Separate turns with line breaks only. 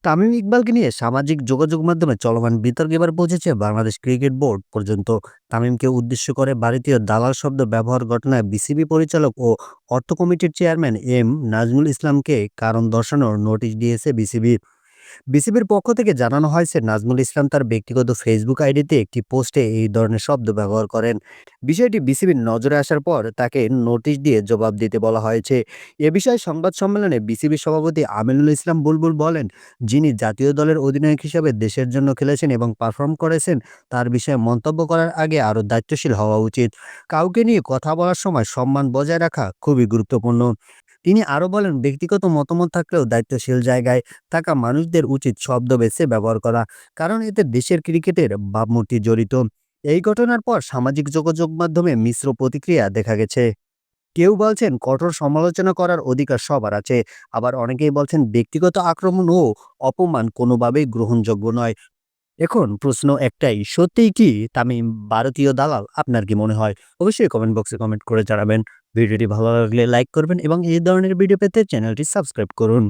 তামিম ইকবালকে নিয়ে সামাজিক যোগাযোগ মাধ্যমে চলমান বিতর্ক এবার পৌঁছেছে বাংলাদেশ ক্রিকেট বোর্ড পর্যন্ত। তামিমকে উদ্দেশ্য করে ভারতীয় দালাল শব্দ ব্যবহার ঘটনায় বিসিবি পরিচালক ও অর্থ কমিটির চেয়ারম্যান এম নাজমুল ইসলামকে কারণ দর্শানোর নোটিশ দিয়েছে বিসিবি। বিসিবির পক্ষ থেকে জানানো হয়েছে, নাজমুল ইসলাম তার ব্যক্তিগত ফেসবুক আইডিতে একটি পোস্টে এই ধরনের শব্দ ব্যবহার করেন। বিষয়টি বিসিবির নজরে আসার পর তাকে নোটিশ দিয়ে জবাব দিতে বলা হয়েছে। এ বিষয়ে সংবাদ সম্মেলনে বিসিবি সভাপতি আমিনুল ইসলাম বুলবুল বলেন, যিনি জাতীয় দলের অধিনায়ক হিসেবে দেশের জন্য খেলেছেন এবং পারফর্ম করেছেন, তার বিষয়ে মন্তব্য করার আগে আরও দায়িত্বশীল হওয়া উচিত। কাউকে নিয়ে কথা বলার সময় সম্মান বজায় রাখা খুবই গুরুত্বপূর্ণ। তিনি আরও বলেন, ব্যক্তিগত মতামত থাকলেও দায়িত্বশীল জায়গায় থাকা মানুষদের উচিত শব্দ বেছে ব্যবহার করা, কারণ এতে দেশের ক্রিকেটের ভাবমূর্তি জড়িত। এই ঘটনার পর সামাজিক যোগাযোগ মাধ্যমে মিশ্র প্রতিক্রিয়া দেখা গেছে। কেউ বলছেন কঠোর সমালোচনা করার অধিকার সবার আছে, আবার অনেকেই বলছেন ব্যক্তিগত আক্রমণ ও অপমান কোনোভাবেই গ্রহণযোগ্য নয়। এখন প্রশ্ন একটাই, সত্যিই কি তামিম ভারতীয় দালাল? আপনার কি মনে হয়? অবশ্যই কমেন্ট বক্সে কমেন্ট করে জানাবেন। ভিডিওটি ভালো লাগলে লাইক করবেন এবং এই ধরনের ভিডিও পেতে চ্যানেলটি সাবস্ক্রাইব করুন।